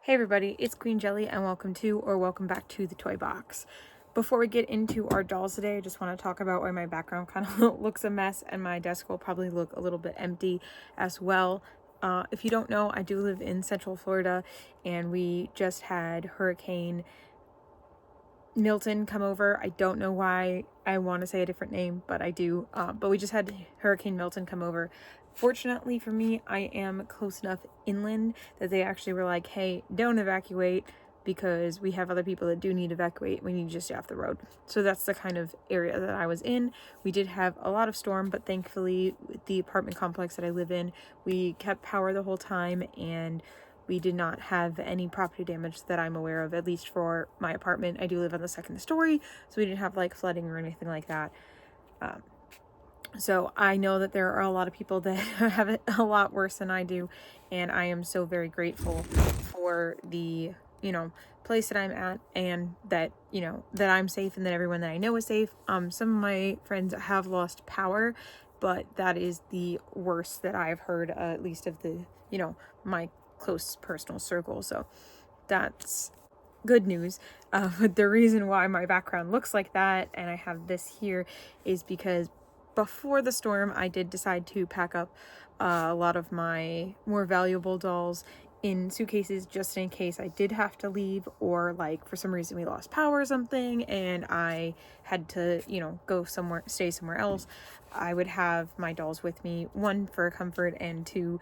Hey everybody, it's Queen Jelly and welcome back to the Toy Box. Before we get into our dolls today, I just want to talk about why my background kind of looks a mess and my desk will probably look a little bit empty as well. If you don't know, I do live in Central Florida and we just had Hurricane Milton come over. I don't know why I want to say a different name, but I do. But we just had Hurricane Milton come over. Fortunately for me, I am close enough inland that they actually were like, hey, don't evacuate because we have other people that do need to evacuate. We need you to stay off the road. So that's the kind of area that I was in. We did have a lot of storm, but thankfully the apartment complex that I live in, we kept power the whole time and we did not have any property damage that I'm aware of, at least for my apartment. I do live on the second story, so we didn't have like flooding or anything like that. So I know that there are a lot of people that have it a lot worse than I do, and I am so very grateful for the, place that I'm at and that, that I'm safe and that everyone that I know is safe. Some of my friends have lost power, but that is the worst that I've heard, at least of the, my close personal circle. So that's good news. But the reason why my background looks like that and I have this here is because before the storm, I did decide to pack up a lot of my more valuable dolls in suitcases just in case I did have to leave, or like for some reason we lost power or something and I had to, go somewhere, stay somewhere else. I would have my dolls with me, one for comfort and two,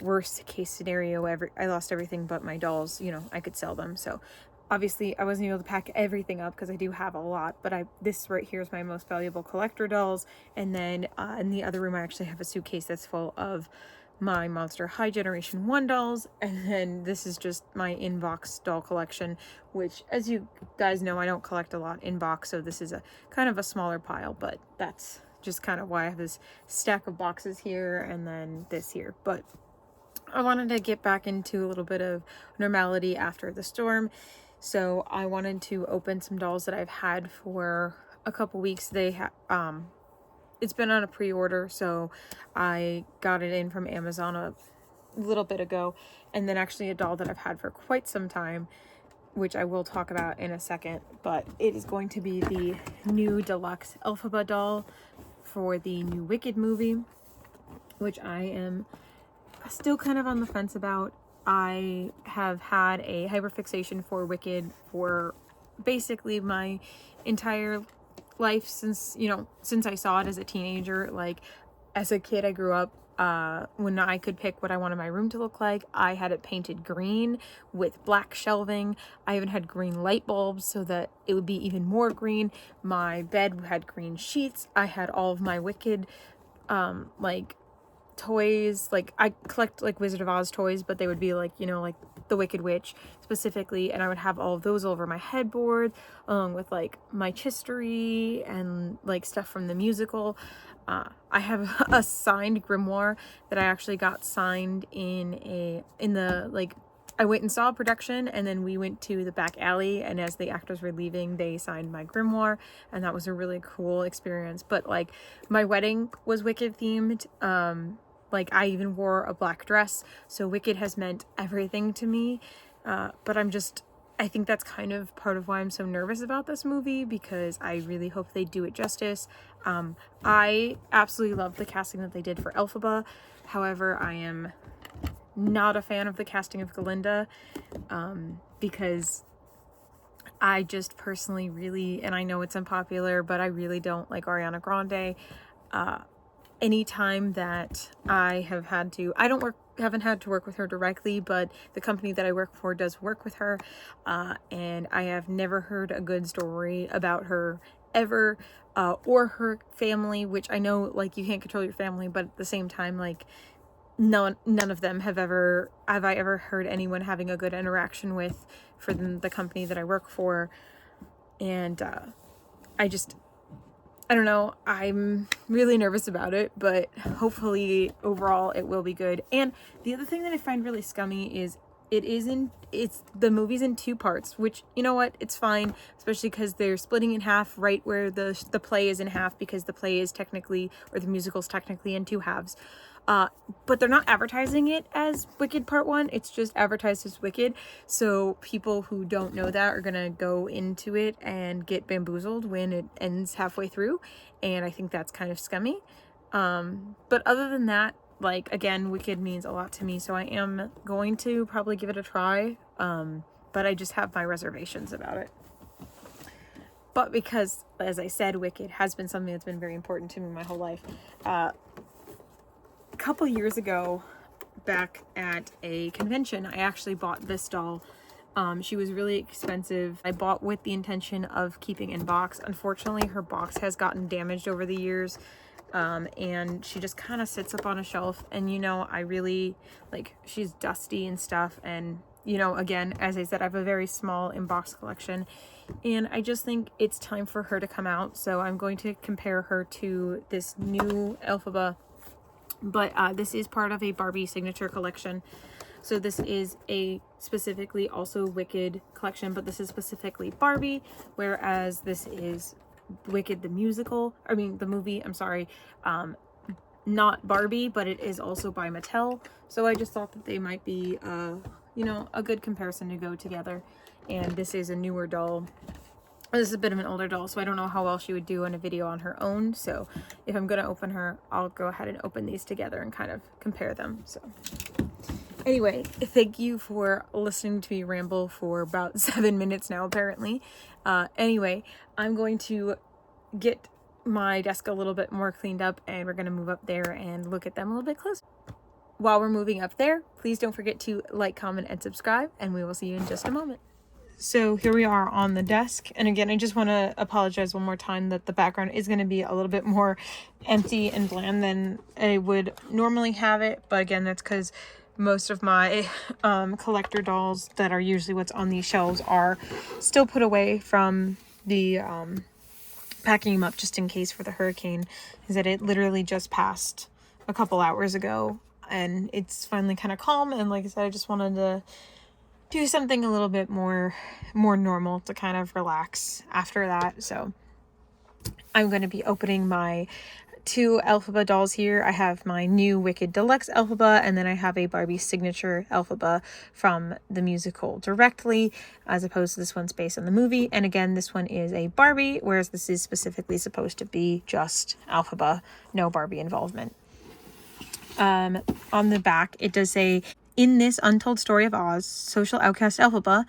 worst case scenario, I lost everything but my dolls, I could sell them. So obviously I wasn't able to pack everything up because I do have a lot, but this right here is my most valuable collector dolls. And then in the other room, I actually have a suitcase that's full of my Monster High Generation 1 dolls. And then this is just my in-box doll collection, which as you guys know, I don't collect a lot in box. So this is a kind of a smaller pile, but that's just kind of why I have this stack of boxes here and then this here. But I wanted to get back into a little bit of normality after the storm. So I wanted to open some dolls that I've had for a couple weeks. It's been on a pre-order, so I got it in from Amazon a little bit ago, and then actually a doll that I've had for quite some time, which I will talk about in a second, but it is going to be the new Deluxe Elphaba doll for the new Wicked movie, which I am still kind of on the fence about. I have had a hyperfixation for Wicked for basically my entire life since I saw it as a teenager. Like as a kid, I grew up when I could pick what I wanted my room to look like. I had it painted green with black shelving. I even had green light bulbs so that it would be even more green. My bed had green sheets. I had all of my Wicked toys. Like I collect like Wizard of Oz toys, but they would be like, like the Wicked Witch specifically, and I would have all of those all over my headboard along with like my chistery and like stuff from the musical. I have a signed grimoire that I actually got signed in the like, I went and saw a production and then we went to the back alley, and as the actors were leaving, they signed my grimoire, and that was a really cool experience. But like my wedding was Wicked themed. Like I even wore a black dress, so Wicked has meant everything to me. But I think that's kind of part of why I'm so nervous about this movie, because I really hope they do it justice. I absolutely love the casting that they did for Elphaba. However, I am not a fan of the casting of Galinda, because I just personally really, and I know it's unpopular, but I really don't like Ariana Grande. Anytime that I have had to, haven't had to work with her directly, but the company that I work for does work with her, and I have never heard a good story about her ever, or her family, which I know like you can't control your family, but at the same time, like none of them have I ever heard anyone having a good interaction with for the company that I work for. And I don't know, I'm really nervous about it, but hopefully overall it will be good. And the other thing that I find really scummy is the movie's in two parts, which, you know what, it's fine, especially because they're splitting in half right where the play is in half, because the play is technically, or the musical's technically in two halves. But they're not advertising it as Wicked Part 1. It's just advertised as Wicked. So people who don't know that are gonna go into it and get bamboozled when it ends halfway through. And I think that's kind of scummy. But other than that, like, again, Wicked means a lot to me. So I am going to probably give it a try. But I just have my reservations about it. But because, as I said, Wicked has been something that's been very important to me my whole life. A couple years ago, back at a convention, I actually bought this doll. She was really expensive. I bought with the intention of keeping in box. Unfortunately, her box has gotten damaged over the years. And she just kind of sits up on a shelf, and you know, I really, like, she's dusty and stuff, and you know, again, as I said, I have a very small in-box collection, and I just think it's time for her to come out. So I'm going to compare her to this new Elphaba, but this is part of a Barbie signature collection. So this is a specifically also Wicked collection, but this is specifically Barbie, whereas this is Wicked the musical, I mean the movie, I'm sorry, not Barbie, but it is also by Mattel. So I just thought that they might be you know, a good comparison to go together. And this is a newer doll. This is a bit of an older doll, so I don't know how well she would do in a video on her own. So if I'm gonna open her, I'll go ahead and open these together and kind of compare them. So anyway, thank you for listening to me ramble for about 7 minutes now, apparently. Anyway, I'm going to get my desk a little bit more cleaned up, and we're going to move up there and look at them a little bit closer. While we're moving up there, please don't forget to like, comment, and subscribe, and we will see you in just a moment. So here we are on the desk, and again, I just want to apologize one more time that the background is going to be a little bit more empty and bland than I would normally have it, but again, that's because most of my collector dolls that are usually what's on these shelves are still put away from the packing them up just in case for the hurricane. Is that it literally just passed a couple hours ago, and it's finally kind of calm, and like I said, I just wanted to do something a little bit more normal to kind of relax after that. So I'm going to be opening my 2 Elphaba dolls here. I have my new Wicked Deluxe Elphaba, and then I have a Barbie signature Elphaba from the musical directly, as opposed to this one's based on the movie. And again, this one is a Barbie, whereas this is specifically supposed to be just Elphaba, no Barbie involvement. On the back, it does say, "In this untold story of Oz, social outcast Elphaba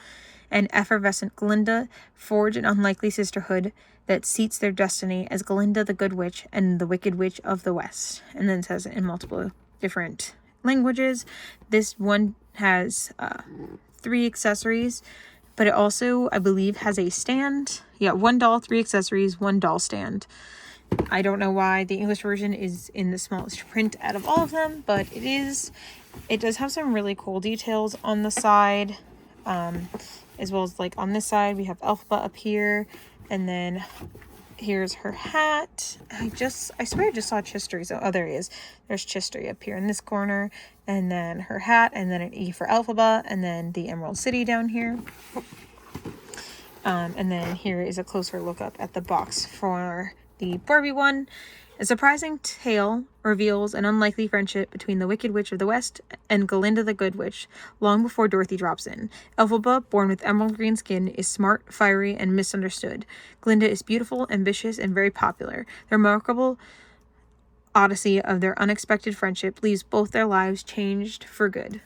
and effervescent Glinda forge an unlikely sisterhood that seats their destiny as Glinda the Good Witch and the Wicked Witch of the West." And then it says it in multiple different languages. This one has 3 accessories, but it also, I believe, has a stand. Yeah, 1 doll, 3 accessories, 1 doll stand. I don't know why the English version is in the smallest print out of all of them, but it is. It does have some really cool details on the side, as well as like on this side we have Elphaba up here, and then here's her hat. I swear I just saw Chistery. So there he is. There's Chistery up here in this corner, and then her hat, and then an E for Elphaba, and then the Emerald City down here. And then here is a closer look up at the box for the Barbie one. A surprising tale reveals an unlikely friendship between the Wicked Witch of the West and Glinda the Good Witch, long before Dorothy drops in. Elphaba, born with emerald green skin, is smart, fiery, and misunderstood. Glinda is beautiful, ambitious, and very popular. The remarkable odyssey of their unexpected friendship leaves both their lives changed for good.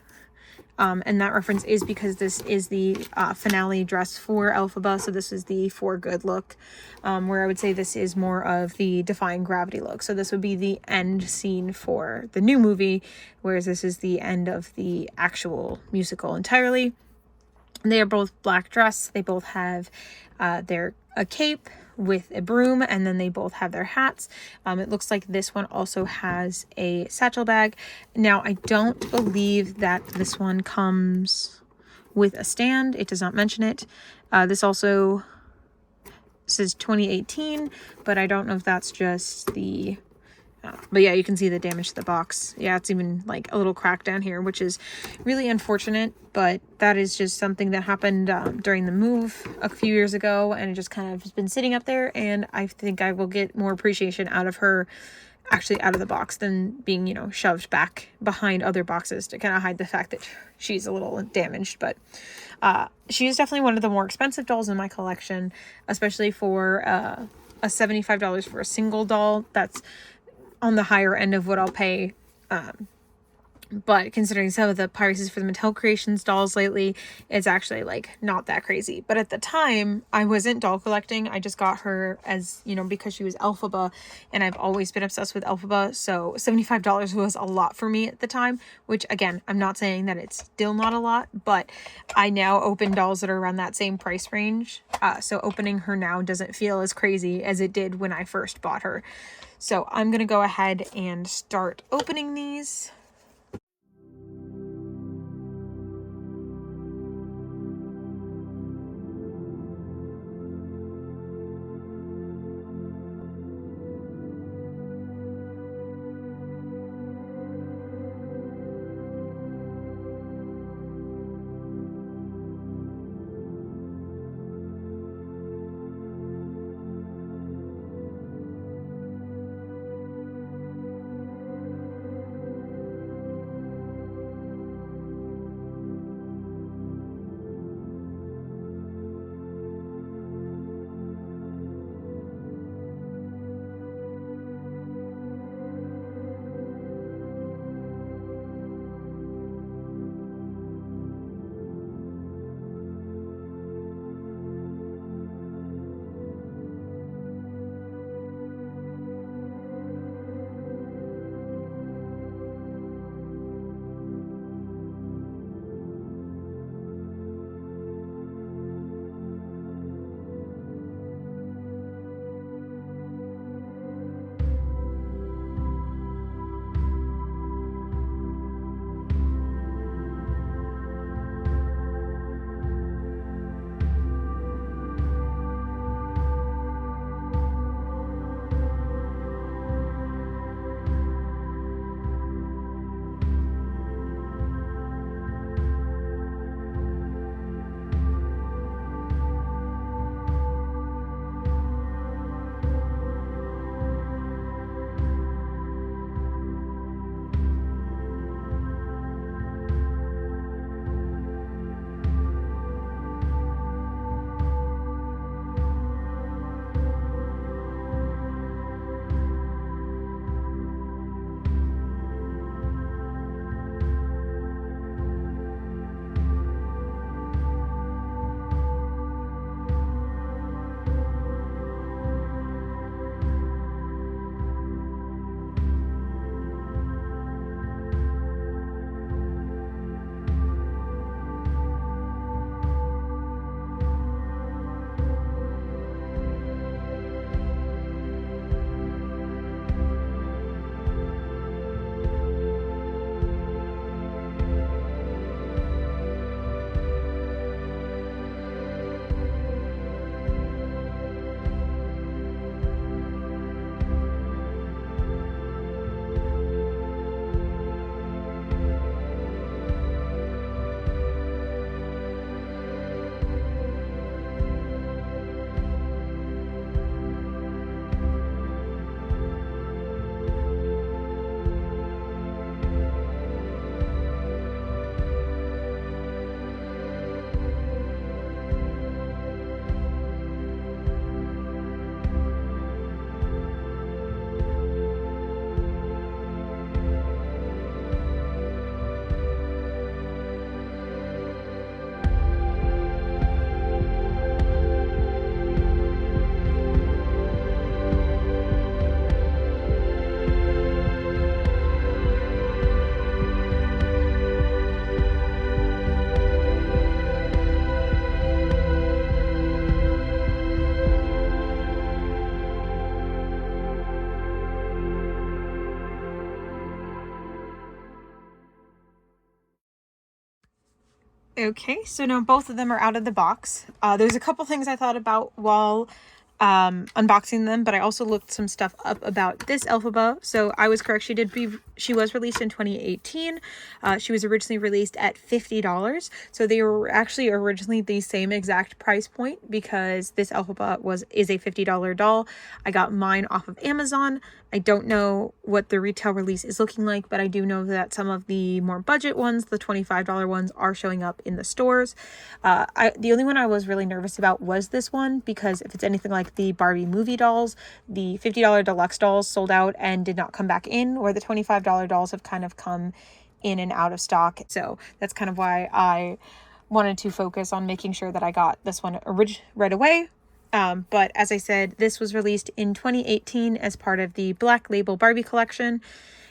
And that reference is because this is the finale dress for Elphaba, so this is the for good look, where I would say this is more of the defying gravity look. So this would be the end scene for the new movie, whereas this is the end of the actual musical entirely. They are both black dress. They both have a cape with a broom, and then they both have their hats. It looks like this one also has a satchel bag. Now, I don't believe that this one comes with a stand. It does not mention it. This also says 2018, but I don't know if that's just the... but yeah, you can see the damage to the box. Yeah, it's even like a little crack down here, which is really unfortunate, but that is just something that happened during the move a few years ago, and it just kind of has been sitting up there, and I think I will get more appreciation out of her actually out of the box than being, you know, shoved back behind other boxes to kind of hide the fact that she's a little damaged. But she is definitely one of the more expensive dolls in my collection, especially for a $75 for a single doll. That's on the higher end of what I'll pay. But considering some of the prices for the Mattel Creations dolls lately, it's actually like not that crazy. But at the time, I wasn't doll collecting. I just got her as, you know, because she was Elphaba, and I've always been obsessed with Elphaba. So $75 was a lot for me at the time, which again, I'm not saying that it's still not a lot, but I now open dolls that are around that same price range. So opening her now doesn't feel as crazy as it did when I first bought her. So I'm going to go ahead and start opening these. Okay, so now both of them are out of the box. There's a couple things I thought about while unboxing them, but I also looked some stuff up about this Elphaba. So I was correct. She was released in 2018. She was originally released at $50. So they were actually originally the same exact price point, because this Elphaba is a $50 doll. I got mine off of Amazon. I don't know what the retail release is looking like, but I do know that some of the more budget ones, the $25 ones, are showing up in the stores. The only one I was really nervous about was this one, because if it's anything like the Barbie movie dolls, the $50 deluxe dolls sold out and did not come back in, or the $25 dolls have kind of come in and out of stock. So that's kind of why I wanted to focus on making sure that I got this one right away. But as I said, this was released in 2018 as part of the Black Label Barbie collection.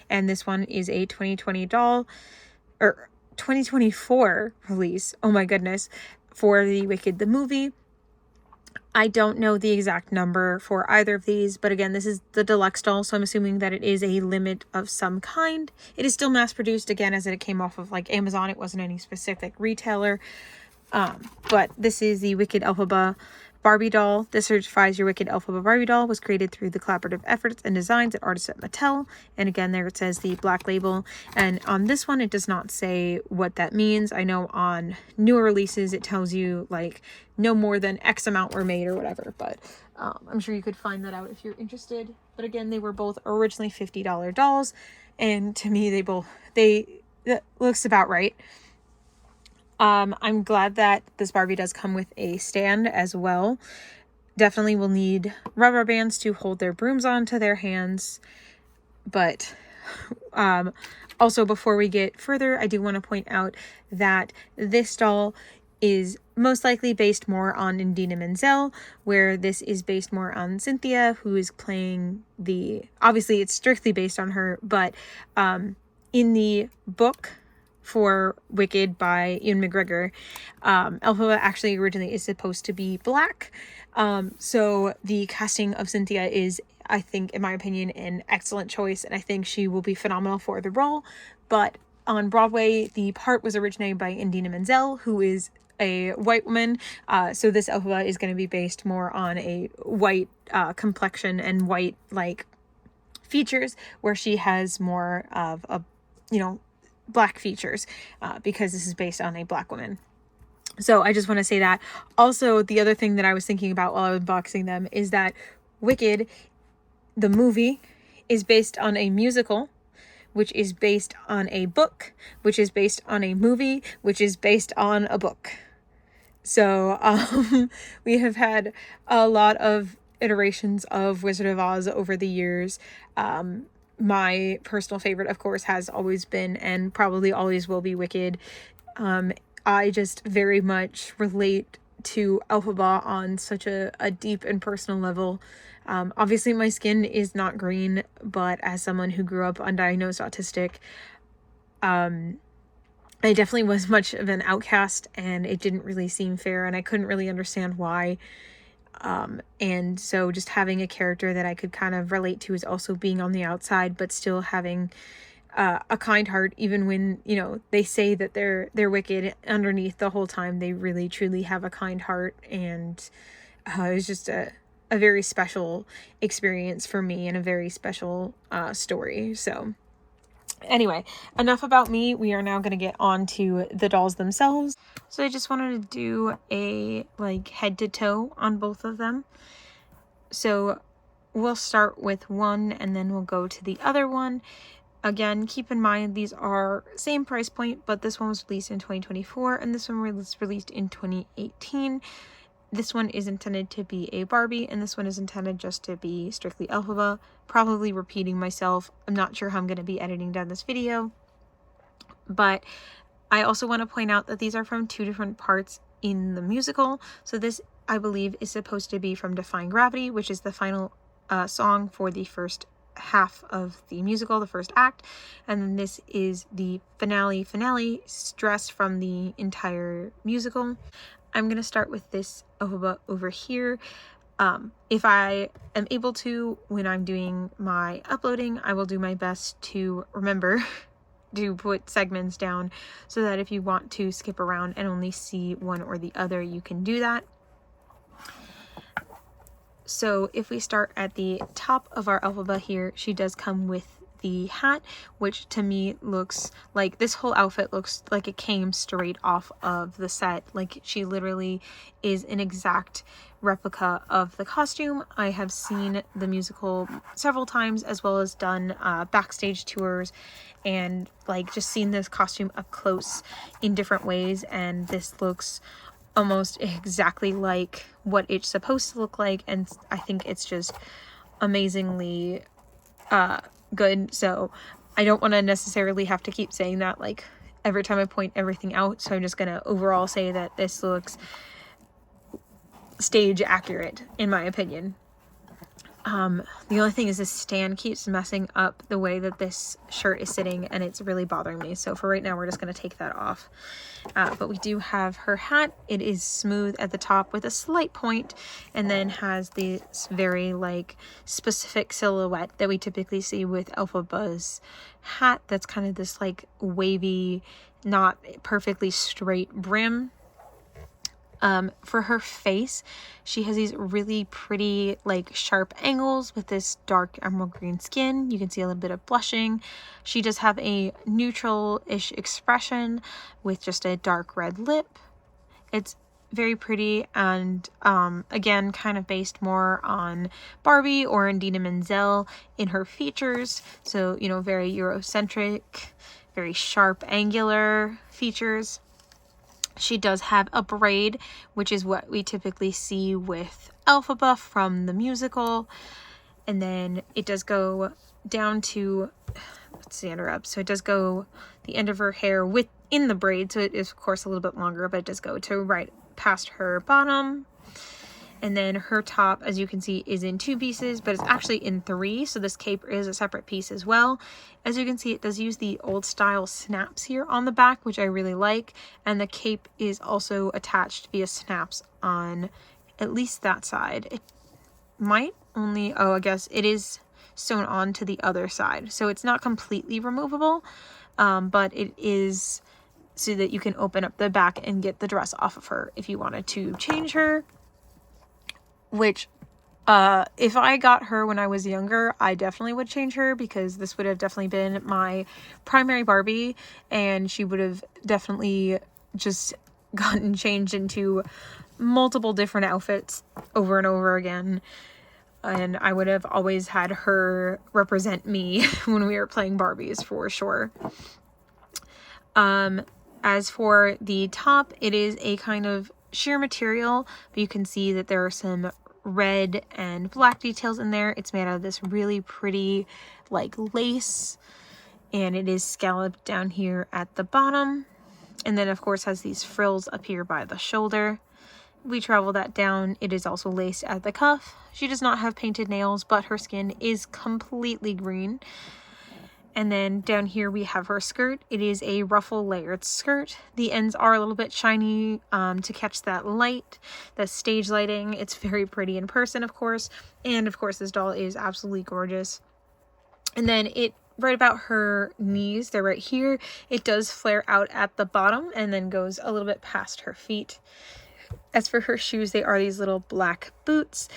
And this one is a 2020 doll, or 2024 release. Oh my goodness. For the Wicked the movie. I don't know the exact number for either of these, but again, this is the deluxe doll, so I'm assuming that it is a limit of some kind. It is still mass produced, again, as it came off of like Amazon. It wasn't any specific retailer. But this is the Wicked Elphaba Barbie doll. This certifies your Wicked Elphaba Barbie doll was created through the collaborative efforts and designs of artists at Mattel. And again, there it says the Black Label. And on this one, it does not say what that means. I know on newer releases, it tells you like no more than X amount were made or whatever. But I'm sure you could find that out if you're interested. But again, they were both originally $50 dolls. And to me, that looks about right. I'm glad that this Barbie does come with a stand as well. Definitely will need rubber bands to hold their brooms onto their hands. But also, before we get further, I do want to point out that this doll is most likely based more on Idina Menzel, where this is based more on Cynthia, who is playing obviously it's strictly based on her, but in the book for Wicked by Ewan McGregor, Elphaba actually originally is supposed to be black. So the casting of Cynthia is, I think, in my opinion, an excellent choice, and I think she will be phenomenal for the role. But on Broadway, the part was originated by Idina Menzel, who is a white woman. So this Elphaba is going to be based more on a white complexion and white like features, where she has more of a, black features, because this is based on a black woman. So I just want to say that. Also, the other thing that I was thinking about while I was unboxing them is that Wicked, the movie, is based on a musical, which is based on a book, which is based on a movie, which is based on a book. So we have had a lot of iterations of Wizard of Oz over the years. My personal favorite, of course, has always been and probably always will be Wicked. I just very much relate to Elphaba on such a deep and personal level. Obviously, my skin is not green, but as someone who grew up undiagnosed autistic, I definitely was much of an outcast, and it didn't really seem fair, and I couldn't really understand why. And so just having a character that I could kind of relate to is also being on the outside, but still having a kind heart, even when, they say that they're wicked, underneath the whole time, they really truly have a kind heart. And it was just a very special experience for me, and a very special story. So anyway, enough about me. We are now going to get on to the dolls themselves. So I just wanted to do a head to toe on both of them. So we'll start with one and then we'll go to the other one. Again, keep in mind these are same price point, but this one was released in 2024 and this one was released in 2018. This one is intended to be a Barbie, and this one is intended just to be strictly Elphaba. Probably repeating myself. I'm not sure how I'm going to be editing down this video. But I also want to point out that these are from two different parts in the musical. So this, I believe, is supposed to be from Defying Gravity, which is the final song for the first half of the musical, the first act. And then this is the finale stress from the entire musical. I'm going to start with this Elphaba over here. If I am able to, when I'm doing my uploading, I will do my best to remember to put segments down so that if you want to skip around and only see one or the other, you can do that. So if we start at the top of our Elphaba here, she does come with the hat, which to me looks like, this whole outfit looks like it came straight off of the set. Like she literally is an exact replica of the costume. I have seen the musical several times, as well as done backstage tours, and like just seen this costume up close in different ways, and this looks almost exactly like what it's supposed to look like, and I think it's just amazingly good. So I don't want to necessarily have to keep saying that like every time I point everything out, so I'm just gonna overall say that this looks stage accurate in my opinion. The only thing is this stand keeps messing up the way that this shirt is sitting, and it's really bothering me. So for right now, we're just going to take that off. But we do have her hat. It is smooth at the top with a slight point, and then has this very like specific silhouette that we typically see with Elphaba's hat. That's kind of this like wavy, not perfectly straight brim. For her face, she has these really pretty like sharp angles with this dark emerald green skin. You can see a little bit of blushing. She does have a neutral-ish expression with just a dark red lip. It's very pretty, and again, kind of based more on Barbie or Idina Menzel in her features. So, you know, very Eurocentric, very sharp, angular features. She does have a braid, which is what we typically see with Elphaba from the musical. And then it does go down to, let's stand her up. So it does go the end of her hair within the braid. So it is, of course, a little bit longer, but it does go to right past her bottom. And then her top, as you can see, is in 2 pieces, but it's actually in 3. So this cape is a separate piece as well. As you can see, it does use the old style snaps here on the back, which I really like. And the cape is also attached via snaps on at least that side. It might only, oh, I guess it is sewn on to the other side. So it's not completely removable, but it is so that you can open up the back and get the dress off of her if you wanted to change her. Which, if I got her when I was younger, I definitely would change her, because this would have definitely been my primary Barbie, and she would have definitely just gotten changed into multiple different outfits over and over again. And I would have always had her represent me when we were playing Barbies for sure. As for the top, it is a kind of sheer material, but you can see that there are some red and black details in there. It's made out of this really pretty like lace, and it is scalloped down here at the bottom, and then of course has these frills up here by the shoulder. We travel that down. It is also laced at the cuff. She does not have painted nails, but her skin is completely green. And then down here we have her skirt. It is a ruffle layered skirt. The ends are a little bit shiny to catch that light, the stage lighting. It's very pretty in person, of course. And of course, this doll is absolutely gorgeous. And then it, right about her knees, they're right here, it does flare out at the bottom and then goes a little bit past her feet. As for her shoes, they are these little black boots.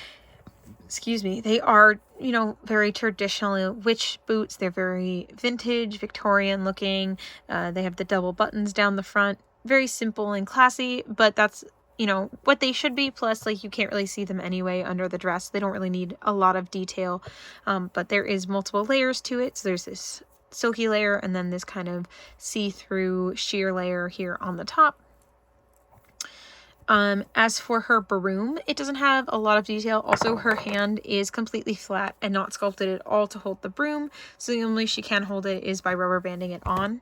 Excuse me, they are, you know, very traditional witch boots. They're very vintage, Victorian looking. They have the double buttons down the front. Very simple and classy, but that's, you know, what they should be. Plus, like, you can't really see them anyway under the dress. They don't really need a lot of detail, but there is multiple layers to it. So there's this silky layer and then this kind of see-through sheer layer here on the top. As for her broom, it doesn't have a lot of detail. Also, her hand is completely flat and not sculpted at all to hold the broom. So the only way she can hold it is by rubber banding it on.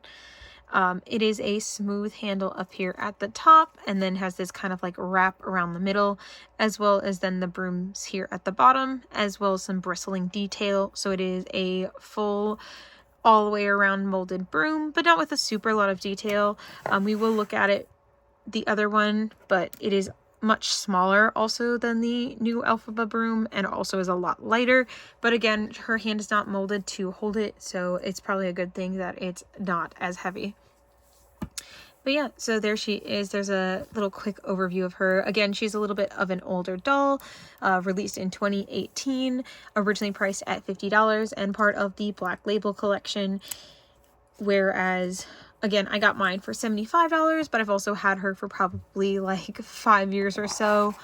It is a smooth handle up here at the top, and then has this kind of like wrap around the middle, as well as then the brooms here at the bottom, as well as some bristling detail. So it is a full all the way around molded broom, but not with a super lot of detail. We will look at it, the other one, but it is much smaller also than the new Elphaba broom, and also is a lot lighter. But again, her hand is not molded to hold it, so it's probably a good thing that it's not as heavy. But yeah, so there she is. There's a little quick overview of her. Again, she's a little bit of an older doll, released in 2018, originally priced at $50 and part of the Black Label collection. Whereas, again, I got mine for $75, but I've also had her for probably like 5 years or so.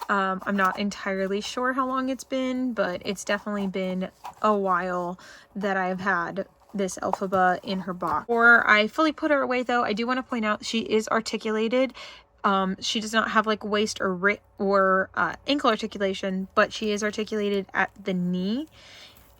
I'm not entirely sure how long it's been, but it's definitely been a while that I've had this Elphaba in her box. Before I fully put her away, though, I do want to point out she is articulated. She does not have like waist or ankle articulation, but she is articulated at the knee,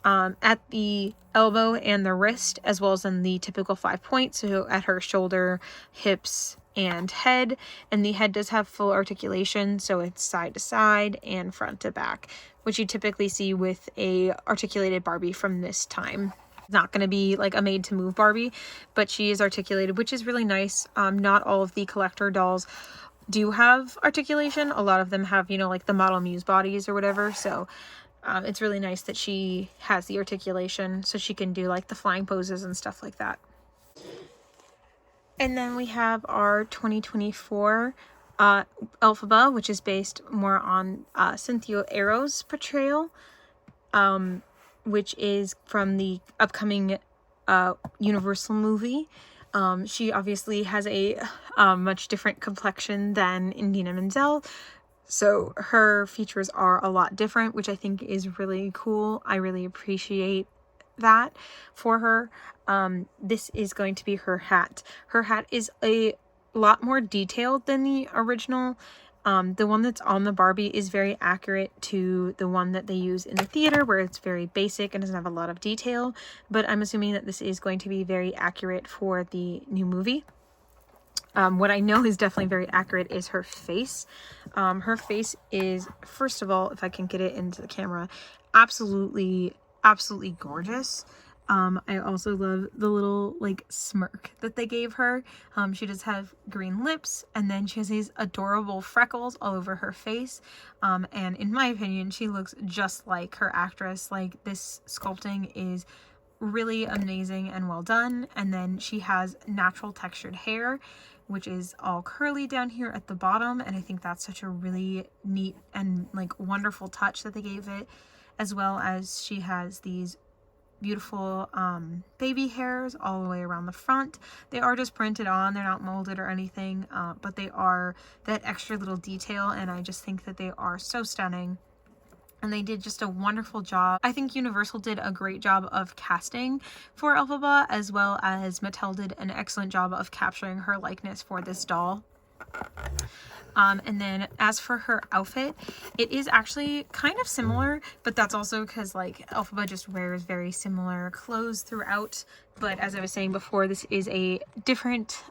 at the elbow and the wrist, as well as in the typical 5 points. So at her shoulder, hips, and head. And the head does have full articulation, so it's side to side and front to back, which you typically see with a articulated Barbie from this time. It's not going to be like a made to move Barbie, but she is articulated, which is really nice. Not all of the collector dolls do have articulation. A lot of them have, you know, like the Model Muse bodies or whatever. So it's really nice that she has the articulation so she can do like the flying poses and stuff like that. And then we have our 2024 Elphaba, which is based more on Cynthia Errow's portrayal, which is from the upcoming Universal movie. She obviously has a much different complexion than Indina Menzel, so her features are a lot different, which I think is really cool. I really appreciate that for her. This is going to be her hat. Her hat is a lot more detailed than the original. The one that's on the Barbie is very accurate to the one that they use in the theater, where it's very basic and doesn't have a lot of detail, but I'm assuming that this is going to be very accurate for the new movie. What I know is definitely very accurate is her face. Her face is, first of all, if I can get it into the camera, absolutely gorgeous. I also love the little like smirk that they gave her. She does have green lips, and then she has these adorable freckles all over her face. And in my opinion, she looks just like her actress. Like, this sculpting is really amazing and well done. And then she has natural textured hair, which is all curly down here at the bottom, and I think that's such a really neat and like wonderful touch that they gave it, as well as she has these beautiful baby hairs all the way around the front. They are just printed on, they're not molded or anything, but they are that extra little detail, and I just think that they are so stunning. And they did just a wonderful job. I think Universal did a great job of casting for Elphaba, as well as Mattel did an excellent job of capturing her likeness for this doll. And then as for her outfit, it is actually kind of similar, but that's also because like Elphaba just wears very similar clothes throughout. But as I was saying before, this is a different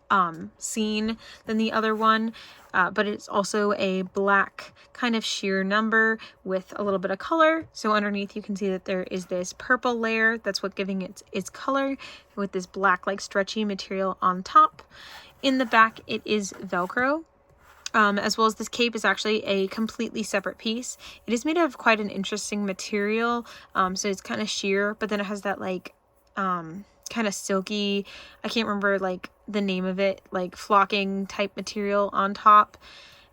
scene than the other one, but it's also a black kind of sheer number with a little bit of color. So underneath you can see that there is this purple layer that's what giving it its color, with this black like stretchy material on top. In the back it is Velcro. As well as this cape is actually a completely separate piece. It is made of quite an interesting material, so it's kind of sheer, but then it has that like kind of silky, I can't remember like the name of it, like flocking type material on top,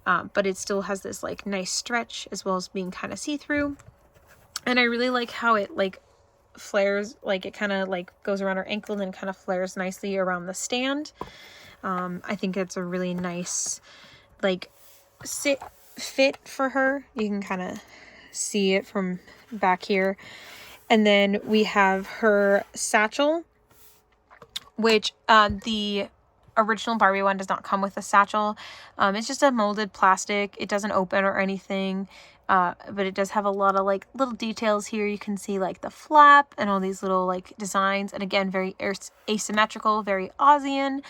but it still has this like nice stretch as well as being kind of see-through. And I really like how it like flares, like it kind of like goes around her ankle and then kind of flares nicely around the stand. I think it's a really nice like fit for her. You can kind of see it from back here. And then we have her satchel, which the original Barbie one does not come with a satchel. It's just a molded plastic. It doesn't open or anything, but it does have a lot of like little details here. You can see like the flap and all these little like designs, and again, very asymmetrical, very Aussian.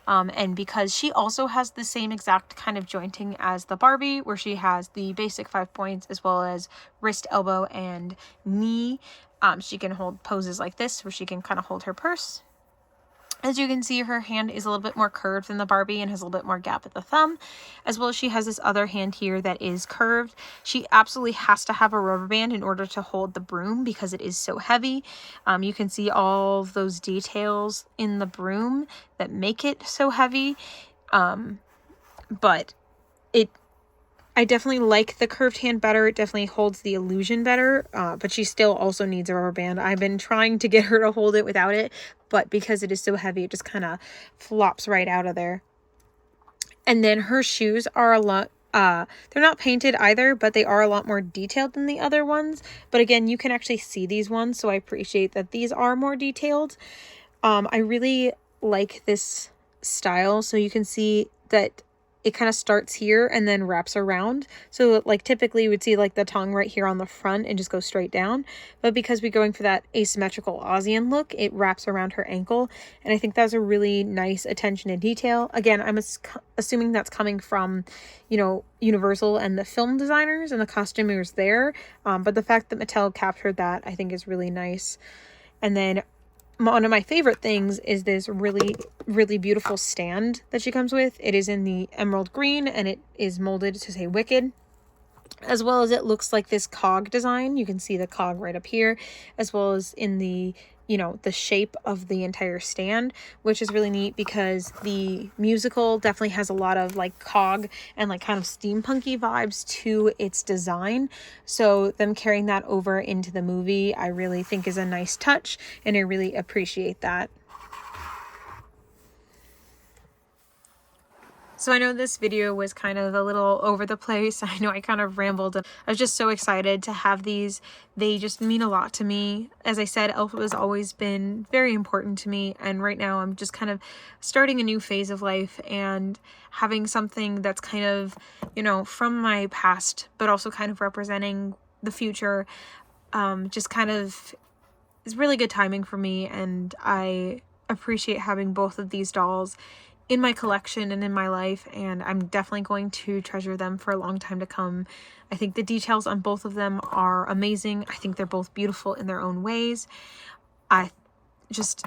And because she also has the same exact kind of jointing as the Barbie, where she has the basic 5 points as well as wrist, elbow, and knee, she can hold poses like this where she can kind of hold her purse. As you can see, her hand is a little bit more curved than the Barbie and has a little bit more gap at the thumb, as well as she has this other hand here that is curved. She absolutely has to have a rubber band in order to hold the broom because it is so heavy. You can see all of those details in the broom that make it so heavy. But I definitely like the curved hand better. It definitely holds the illusion better, but she still also needs a rubber band. I've been trying to get her to hold it without it, but because it is so heavy, it just kind of flops right out of there. And then her shoes are a lot, they're not painted either, but they are a lot more detailed than the other ones. But again, you can actually see these ones, so I appreciate that these are more detailed. I really like this style, so you can see that it kind of starts here and then wraps around. So like typically you would see like the tongue right here on the front and just go straight down. But because we're going for that asymmetrical Aussian look, it wraps around her ankle. And I think that's a really nice attention to detail. Again, I'm assuming that's coming from, you know, Universal and the film designers and the costumers there. But the fact that Mattel captured that, I think is really nice. And then one of my favorite things is this really, really beautiful stand that she comes with. It is in the emerald green and it is molded to say Wicked, as well as it looks like this cog design. You can see the cog right up here, as well as in the, you know, the shape of the entire stand, which is really neat because the musical definitely has a lot of like cog and like kind of steampunky vibes to its design. So them carrying that over into the movie, I really think is a nice touch, and I really appreciate that. So I know this video was kind of a little over the place. I know I kind of rambled. I was just so excited to have these. They just mean a lot to me. As I said, Elphaba has always been very important to me. And right now I'm just kind of starting a new phase of life and having something that's kind of, you know, from my past, but also kind of representing the future. Just kind of is really good timing for me. And I appreciate having both of these dolls in my collection and in my life, and I'm definitely going to treasure them for a long time to come. I think the details on both of them are amazing. I think they're both beautiful in their own ways. I just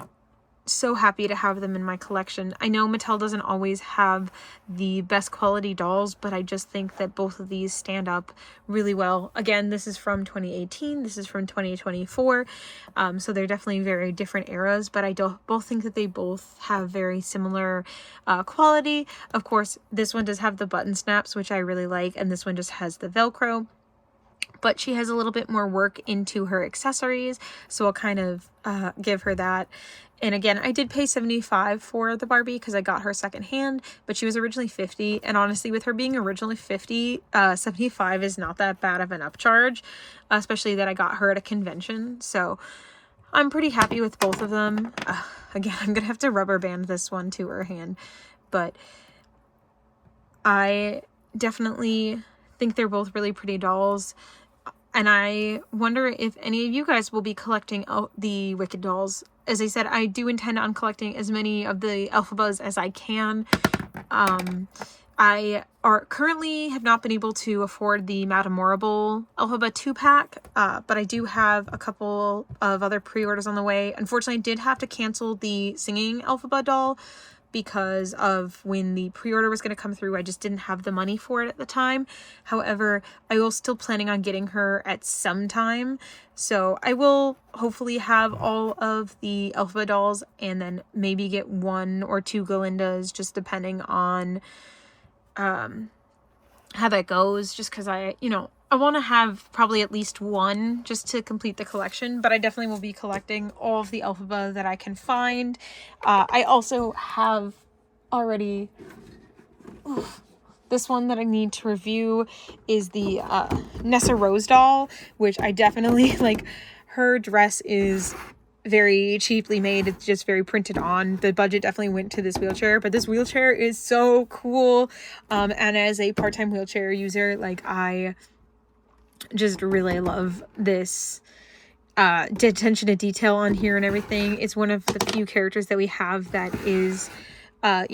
so happy to have them in my collection. I know Mattel doesn't always have the best quality dolls, but I just think that both of these stand up really well. Again, this is from 2018, this is from 2024, so they're definitely very different eras, but I both think that they both have very similar quality. Of course, this one does have the button snaps, which I really like, and this one just has the Velcro. But she has a little bit more work into her accessories, so I'll kind of give her that. And again, I did pay $75 for the Barbie because I got her secondhand, but she was originally $50. And honestly, with her being originally $50, $75 is not that bad of an upcharge, especially that I got her at a convention. So I'm pretty happy with both of them. Again, I'm going to have to rubber band this one to her hand, but I definitely think they're both really pretty dolls. And I wonder if any of you guys will be collecting the Wicked dolls. As I said, I do intend on collecting as many of the Elphabas as I can. I currently have not been able to afford the Madamorable Elphaba 2-pack, but I do have a couple of other pre-orders on the way. Unfortunately, I did have to cancel the singing Elphaba doll because of when the pre-order was going to come through. I just didn't have the money for it at the time. However, I was still planning on getting her at some time. So I will hopefully have all of the Elphaba dolls and then maybe get 1 or 2 Galindas, just depending on how that goes, just because I want to have probably at least 1 just to complete the collection, but I definitely will be collecting all of the Elphaba that I can find. I also have already... this one that I need to review is the Nessa Rose doll, which I definitely like. Her dress is very cheaply made. It's just very printed on. The budget definitely went to this wheelchair, but this wheelchair is so cool. And as a part-time wheelchair user, like, I just really love this attention to detail on here and everything. It's one of the few characters that we have that is a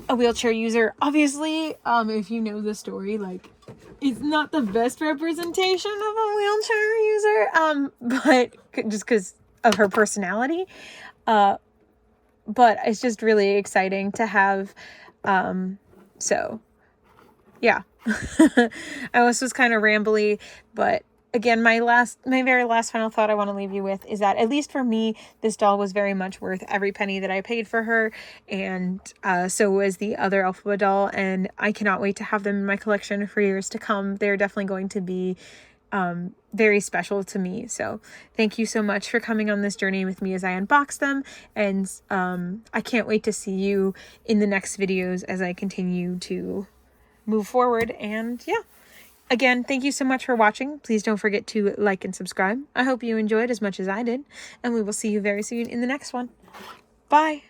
wheelchair user. Obviously, if you know the story, like, it's not the best representation of a wheelchair user, but just because of her personality, but it's just really exciting to have. So yeah. I was kind of rambly, but again, my very last final thought I want to leave you with is that, at least for me, this doll was very much worth every penny that I paid for her, and so was the other Elphaba doll, and I cannot wait to have them in my collection for years to come. They're definitely going to be very special to me. So thank you so much for coming on this journey with me as I unbox them, and I can't wait to see you in the next videos as I continue to move forward. And yeah, again, thank you so much for watching. Please don't forget to like and subscribe. I hope you enjoyed as much as I did, and we will see you very soon in the next one. Bye.